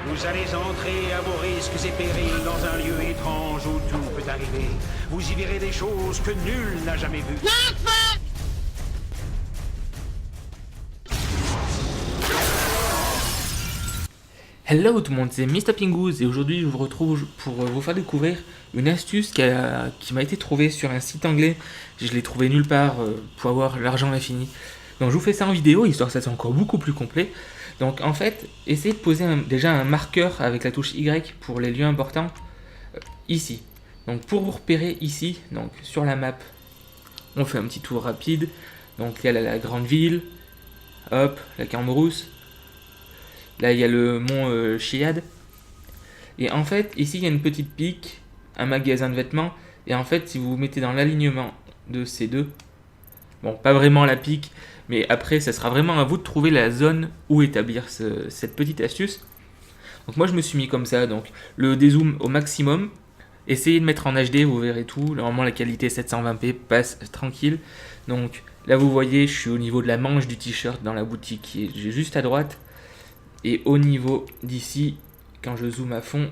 Vous allez entrer à vos risques et périls dans un lieu étrange où tout peut arriver. Vous y verrez des choses que nul n'a jamais vues. Hello tout le monde, c'est Mr Pingouz et aujourd'hui je vous retrouve pour vous faire découvrir une astuce qui m'a été trouvée sur un site anglais. Je l'ai trouvé nulle part pour avoir l'argent infini. Donc je vous fais ça en vidéo, histoire que ça soit encore beaucoup plus complet. Donc en fait, essayez de poser déjà un marqueur avec la touche Y pour les lieux importants ici. Donc pour vous repérer ici, donc sur la map, on fait un petit tour rapide. Donc il y a la grande ville, hop, la Cambrousse. Là, il y a le mont Chiad. Et en fait, ici, il y a une petite pique, un magasin de vêtements. Et en fait, si vous vous mettez dans l'alignement de ces deux, bon, pas vraiment la pique, mais après, ça sera vraiment à vous de trouver la zone où établir cette petite astuce. Donc moi, je me suis mis comme ça. Donc le dézoom au maximum. Essayez de mettre en HD, vous verrez tout. Normalement, la qualité 720p passe tranquille. Donc là, vous voyez, je suis au niveau de la manche du t-shirt dans la boutique qui est juste à droite. Et au niveau d'ici, quand je zoome à fond,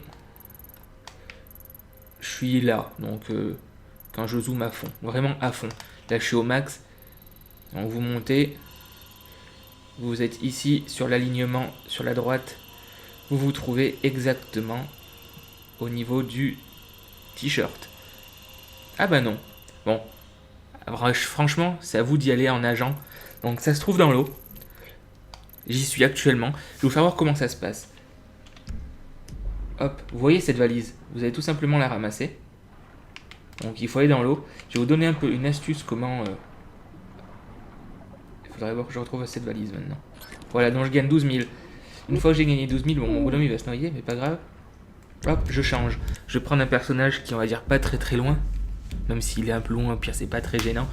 je suis là. Donc quand je zoome à fond, vraiment à fond. Là je suis au max. Donc vous montez. Vous êtes ici sur l'alignement sur la droite. Vous vous trouvez exactement au niveau du t-shirt. Ah bah non. Bon. Franchement, c'est à vous d'y aller en nageant. Donc ça se trouve dans l'eau. J'y suis actuellement. Je vais vous faire voir comment ça se passe. Hop, vous voyez cette valise. Vous allez tout simplement la ramasser. Donc il faut aller dans l'eau. Je vais vous donner un peu une astuce comment... Il faudrait voir que je retrouve cette valise maintenant. Voilà, donc je gagne 12 000. Une fois que j'ai gagné 12 000, bon, mon bonhomme il va se noyer, mais pas grave. Hop, je change. Je vais prendre un personnage qui, on va dire, pas très loin. Même s'il est un peu loin, au pire c'est pas très gênant.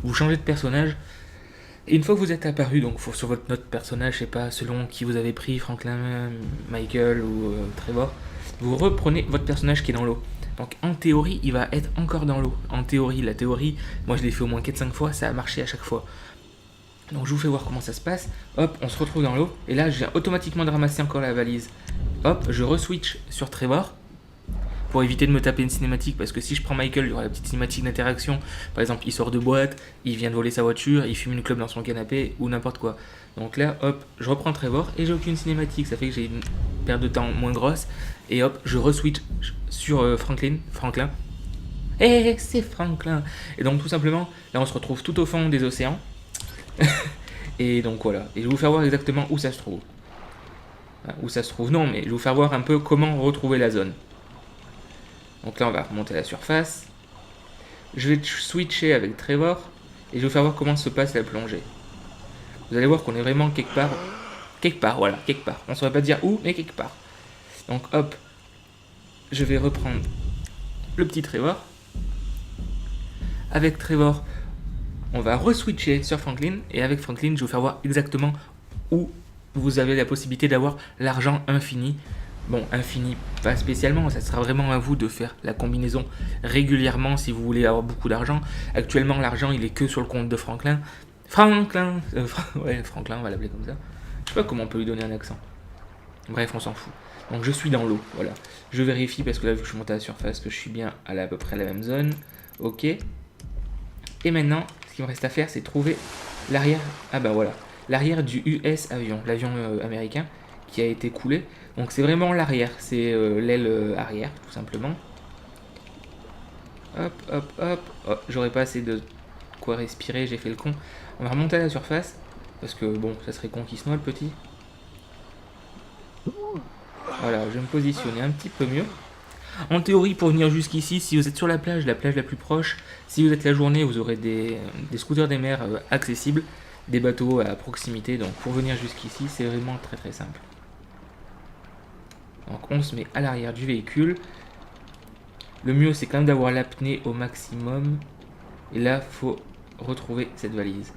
Vous changez de personnage. Et une fois que vous êtes apparu, donc sur votre note personnage, je sais pas, selon qui vous avez pris, Franklin, Michael ou Trevor, vous reprenez votre personnage qui est dans l'eau. Donc en théorie, il va être encore dans l'eau. En théorie, la théorie, moi je l'ai fait au moins 4-5 fois, ça a marché à chaque fois. Donc je vous fais voir comment ça se passe. Hop, on se retrouve dans l'eau. Et là, je viens automatiquement de ramasser encore la valise. Hop, je re-switch sur Trevor. Pour éviter de me taper une cinématique, parce que si je prends Michael, il y aura la petite cinématique d'interaction. Par exemple, il sort de boîte, il vient de voler sa voiture, il fume une clope dans son canapé, ou n'importe quoi. Donc là, hop, je reprends Trevor, et j'ai aucune cinématique, ça fait que j'ai une perte de temps moins grosse. Et hop, je re-switch sur Franklin. C'est Franklin. Et donc tout simplement, là on se retrouve tout au fond des océans. Et donc voilà, et je vais vous faire voir exactement où ça se trouve. Où ça se trouve, non, mais je vais vous faire voir un peu comment retrouver la zone. Donc là on va remonter à la surface. Je vais switcher avec Trevor et je vais vous faire voir comment se passe la plongée. Vous allez voir qu'on est vraiment quelque part. Quelque part, voilà, quelque part. On ne saurait pas dire où, mais quelque part. Donc hop, je vais reprendre le petit Trevor. Avec Trevor, on va re-switcher sur Franklin. Et avec Franklin, je vais vous faire voir exactement où vous avez la possibilité d'avoir l'argent infini. Bon, infini, pas spécialement, ça sera vraiment à vous de faire la combinaison régulièrement si vous voulez avoir beaucoup d'argent. Actuellement, l'argent, il est que sur le compte de Franklin. Franklin, on va l'appeler comme ça. Je sais pas comment on peut lui donner un accent. Bref, on s'en fout. Donc je suis dans l'eau, voilà. Je vérifie parce que là, vu que je suis monté à la surface, que je suis bien à peu près la même zone. Ok. Et maintenant, ce qu'il me reste à faire, c'est trouver l'arrière. Ah bah voilà. L'arrière du US avion, l'avion américain qui a été coulé. Donc c'est vraiment l'arrière, c'est l'aile arrière tout simplement. Hop, hop, hop. Oh, j'aurais pas assez de quoi respirer, j'ai fait le con. On va remonter à la surface, parce que bon, ça serait con qu'il se noie le petit. Voilà, je vais me positionner un petit peu mieux. En théorie, pour venir jusqu'ici, si vous êtes sur la plage la plus proche, si vous êtes la journée, vous aurez des scooters des mers accessibles, des bateaux à proximité. Donc pour venir jusqu'ici, c'est vraiment très simple. Donc on se met à l'arrière du véhicule. Le mieux c'est quand même d'avoir l'apnée au maximum. Et là faut retrouver cette valise.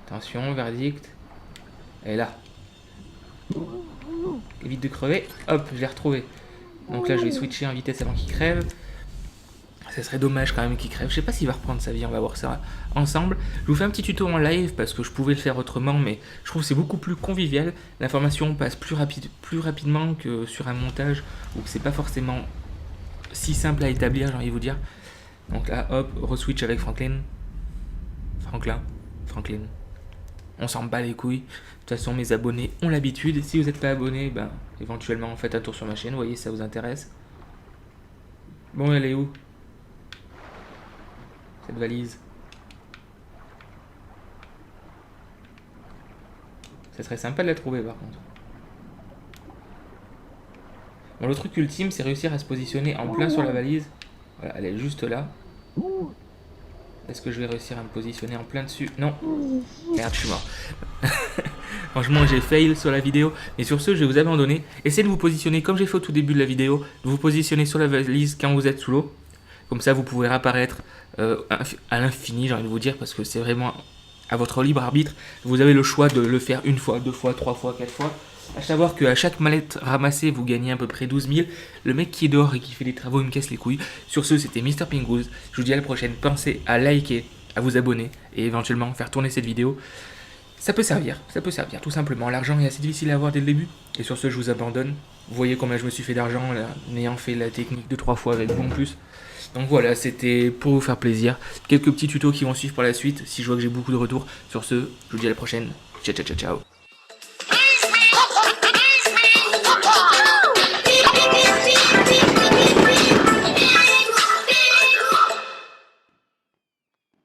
Attention, verdict. Elle est là. Évite de crever. Hop, je l'ai retrouvée. Donc là je vais switcher en vitesse avant qu'il crève. Ça serait dommage quand même qu'il crève. Je sais pas s'il va reprendre sa vie, on va voir ça ensemble. Je vous fais un petit tuto en live parce que je pouvais le faire autrement, mais je trouve que c'est beaucoup plus convivial. L'information passe plus rapidement que sur un montage où c'est pas forcément si simple à établir, j'ai envie de vous dire. Donc là, hop, re-switch avec Franklin. On s'en bat les couilles. De toute façon, mes abonnés ont l'habitude. Si vous n'êtes pas abonné, ben, éventuellement, faites un tour sur ma chaîne. Vous voyez, ça vous intéresse. Bon, elle est où cette valise? Ça serait sympa de la trouver par contre. Bon, le truc ultime, c'est réussir à se positionner en plein sur la valise. Voilà, elle est juste là. Est-ce que je vais réussir à me positionner en plein dessus? Non. Merde, je suis mort. Franchement, j'ai fail sur la vidéo. Mais sur ce, je vais vous abandonner. Essayez de vous positionner comme j'ai fait au tout début de la vidéo. De vous positionner sur la valise quand vous êtes sous l'eau. Comme ça, vous pouvez réapparaître à l'infini, j'ai envie de vous dire, parce que c'est vraiment à votre libre arbitre. Vous avez le choix de le faire une fois, 2 fois, 3 fois, 4 fois. À savoir qu'à chaque mallette ramassée, vous gagnez à peu près 12 000. Le mec qui est dehors et qui fait des travaux, il me casse les couilles. Sur ce, c'était Mr Pingoose. Je vous dis à la prochaine. Pensez à liker, à vous abonner et éventuellement faire tourner cette vidéo. Ça peut servir, tout simplement. L'argent est assez difficile à avoir dès le début. Et sur ce, je vous abandonne. Vous voyez combien je me suis fait d'argent en ayant fait la technique de 3 fois avec bon plus. Donc voilà, c'était pour vous faire plaisir. Quelques petits tutos qui vont suivre par la suite, si je vois que j'ai beaucoup de retours. Sur ce, je vous dis à la prochaine. Ciao, ciao, ciao, ciao.